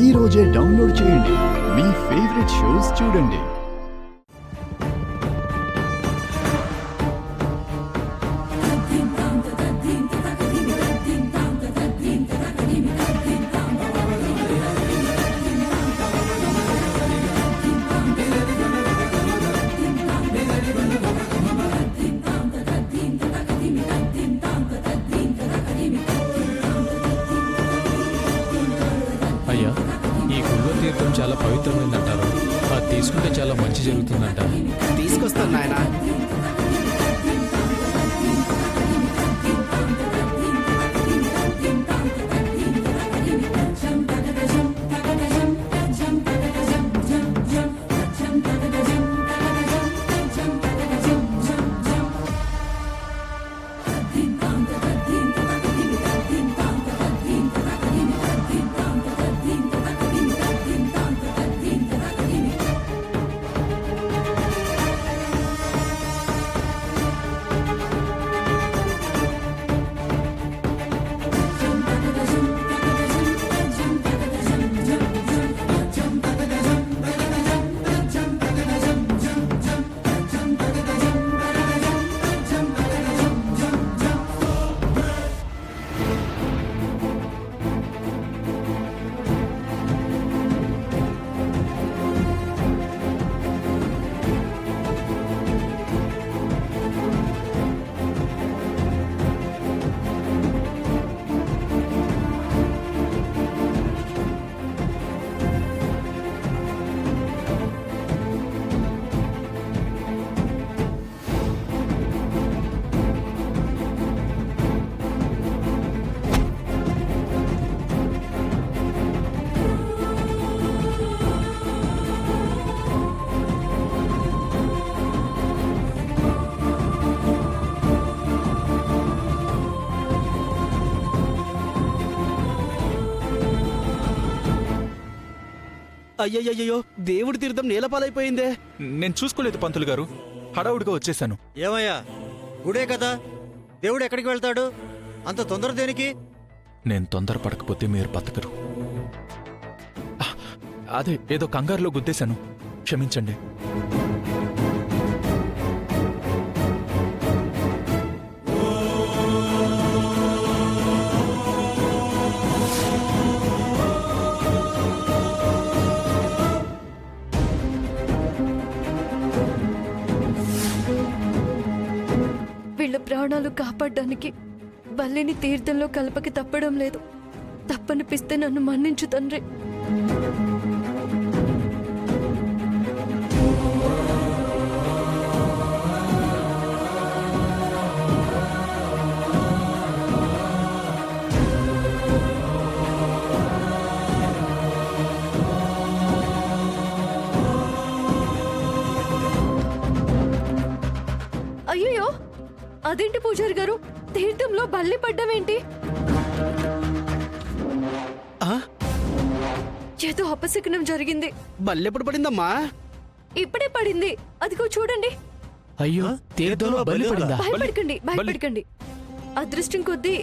ఈ రోజే డౌన్లోడ్ చేయండి. మీ ఫేవరెట్ షోస్ చూడండి. అయ్యా, ఈ గుళ్ళో తీర్థం చాలా పవిత్రమైందంటారు. అది తీసుకుంటే చాలా మంచి జరుగుతుందంట. తీసుకొస్తాను నాయనా. అయ్యయ్యో, దేవుడి తీర్థం నేలపాలైపోయిందే. నేను చూసుకోలేదు పంతులు గారు, హడావుడిగా వచ్చేసాను. ఏమయ్యా, గుడే కదా, దేవుడు ఎక్కడికి వెళ్తాడు? అంత తొందర దేనికి? నేను తొందరపడకపోతే మీరు బతకరు. అదే ఏదో కంగారులో గుద్దేశాను, క్షమించండి. వీళ్ళ ప్రాణాలు కాపాడడానికి బల్లిని తీర్థంలో కలపకి తప్పడం లేదు. తప్పనిపిస్తే నన్ను మన్నించు తండ్రి. అయ్యో, అదేంటి పూజారి గారు, తీర్థంలో బల్లి పడ్డమేంటి? ఏదో అపశకునం జరిగింది. బల్లెప్పుడు పడిందమ్మా? ఇప్పుడే పడింది, అదిగో చూడండి. అయ్యో, తీర్థంలో బలి పడిందా? భయపడకండి. అదృష్టం కొద్దీ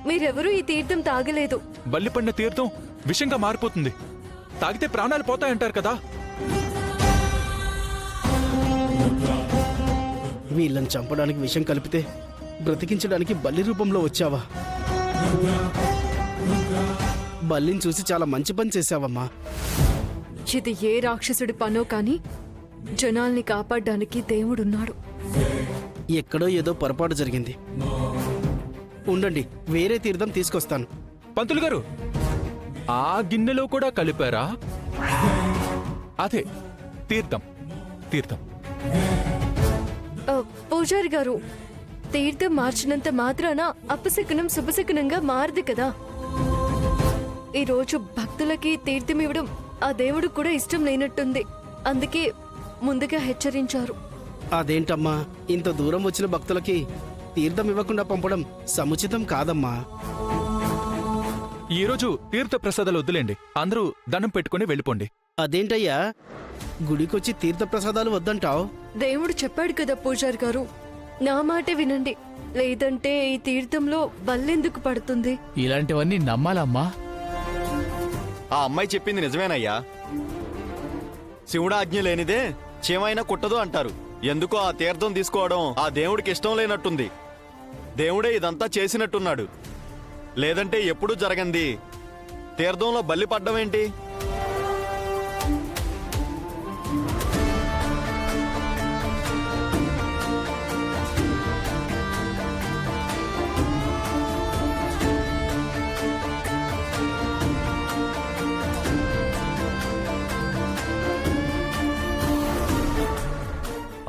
మీరెవరూ ఈ తీర్థం తాగలేదు. బల్లి పడిన తీర్థం విషంగా మారిపోతుంది, తాగితే ప్రాణాలు పోతాయంటారు కదా. వీళ్ళని చంపడానికి విషం కలిపితే బ్రతికించడానికి బల్లి రూపంలో వచ్చావా? బల్లిని చూసి చాలా మంచి పని చేశావమ్మా. ఇది ఏ రాక్షసుడి పనో కాని జనాల్ని కాపాడడానికి దేవుడున్నాడు. ఎక్కడో ఏదో పొరపాటు జరిగింది. ఉండండి, వేరే తీర్థం తీసుకొస్తాను. పంతులు గారు, ఆ గిన్నెలో కూడా కలిపారా? అదే తీర్థం. తీర్థం పూజారి గారు, తీర్థం మార్చినంత మాత్రాన అపశకునం శుభశకునంగా మారదు కదా. ఈ రోజు భక్తులకి తీర్థం ఇవ్వడం ఆ దేవుడికి కూడా ఇష్టం లేనట్టుంది. అందుకే ముందుగా హెచ్చరించారు. అదేంటమ్మా, ఇంత దూరం వచ్చిన భక్తులకి తీర్థం ఇవ్వకుండా పంపడం సముచితం కాదమ్మా. ఈరోజు తీర్థ ప్రసాదాలు వద్దులేండి, అందరూ దండం పెట్టుకుని వెళ్ళిపోండి. అదేంటయ్యా, గుడికొచ్చి తీర్థ ప్రసాదాలు వద్దంటావు? దేవుడు చెప్పాడు కదా పూజారి గారు, నా మాటే వినండి, లేదంటే ఈ తీర్థంలో బల్లెందుకు పడుతుంది? ఇలాంటివన్నీ నమ్మాలమ్మా? ఆ అమ్మాయి చెప్పింది నిజమేనయ్యా. శివుడు ఆజ్ఞ లేనిదే చీమైనా కుట్టదు అంటారు. ఎందుకో ఆ తీర్థం తీసుకోవడం ఆ దేవుడికి ఇష్టం లేనట్టుంది. దేవుడే ఇదంతా చేసినట్టున్నాడు. లేదంటే ఎప్పుడూ జరగంది తీర్థంలో బల్లి పడ్డం ఏంటి?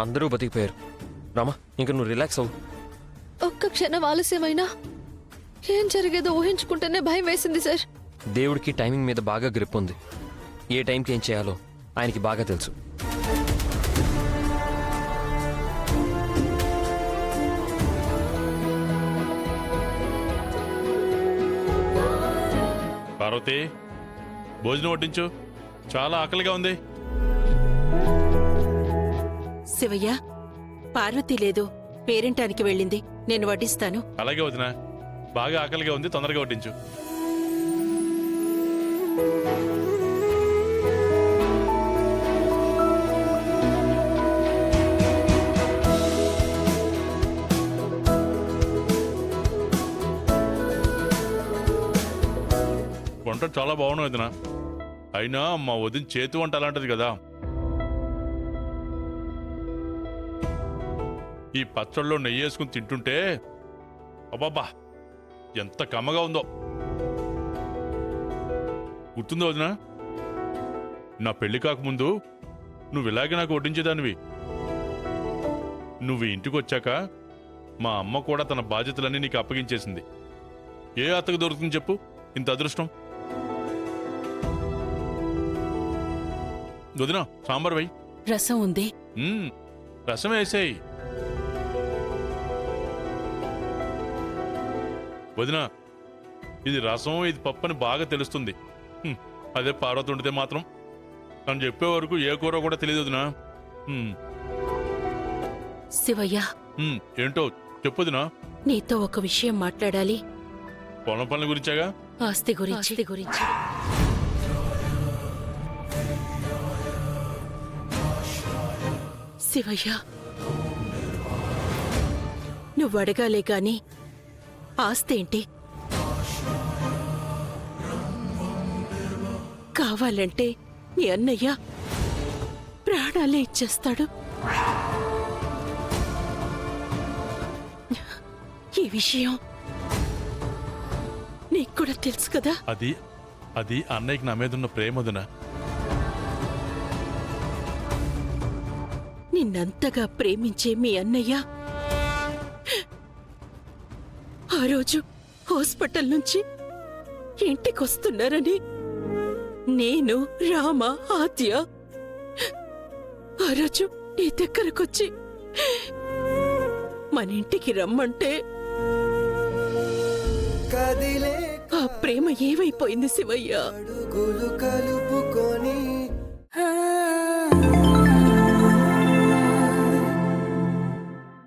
అందరూ బతికిపోయారు. రామా, ఇంక నువ్వు రిలాక్స్ అవ్వు. ఒక్క క్షణం ఆలస్యమైనా ఏం జరిగేదో ఊహించుకుంటేనే భయం వేసింది సార్. దేవుడికి టైమింగ్ మీద బాగా గ్రిప్ ఉంది. ఏ టైంకి ఏం చేయాలో ఆయనకి బాగా తెలుసు. పార్వతి, భోజనం వడ్డించు, చాలా ఆకలిగా ఉంది. శివయ్య, పార్వతి లేదు, పేరింటానికి వెళ్ళింది. నేను వడ్డిస్తాను. అలాగే వదినా, బాగా ఆకలిగా ఉంది, తొందరగా వడ్డించు. వంట చాలా బాగున్నాయి వదినా. అయినా మా వదిన చేతి వంట అలాంటిది కదా. ఈ పచ్చళ్ళలో నెయ్యి వేసుకుని తింటుంటే అబ్బాబ్బా ఎంత కమ్మగా ఉందో. గుర్తుందో వదినా, నా పెళ్లి కాకముందు నువ్వు ఇలాగే నాకు వడ్డించేదానివి. నువ్వు ఇంటికి వచ్చాక మా అమ్మ కూడా తన బాధ్యతలన్నీ నీకు అప్పగించేసింది. ఏ అత్తకు దొరుకుతుంది చెప్పు ఇంత అదృష్టం? వదినా, సాంబార్ వెయ్యి. రసం ఉంది. రసం వేసేయి. వదినా, ఇది రసం, ఇది పప్పు అని బాగా తెలుస్తుంది. అదే పార్వతి ఉండితే మాత్రం తను చెప్పే వరకు ఏ కూర కూడా తెలియదు వదినా. శివయ్య, ఏంటో చెప్పొదినా. నీతో ఒక విషయం మాట్లాడాలి. పొలం పనుల గురించాగా? ఆస్తి గురించి. శివయ్య, నువ్వు అడగాలే గాని ఆస్తేంటి? కావాలంటే నీ అన్నయ్య ప్రాణాలే ఇచ్చేస్తాడు. ఈ విషయం నీకు కూడా తెలుసు కదా. అది అన్నయ్యకి నా మీద ఉన్న ప్రేమదునా. నిన్నంతగా ప్రేమించే మీ అన్నయ్య ఆ రోజు హాస్పిటల్ నుంచి ఇంటికొస్తున్నారని నేను, రామ, ఆద్య ఆ రోజు నీ దగ్గరకొచ్చి మన ఇంటికి రమ్మంటే ఆ ప్రేమ ఏమైపోయింది శివయ్య? కలుపుకొని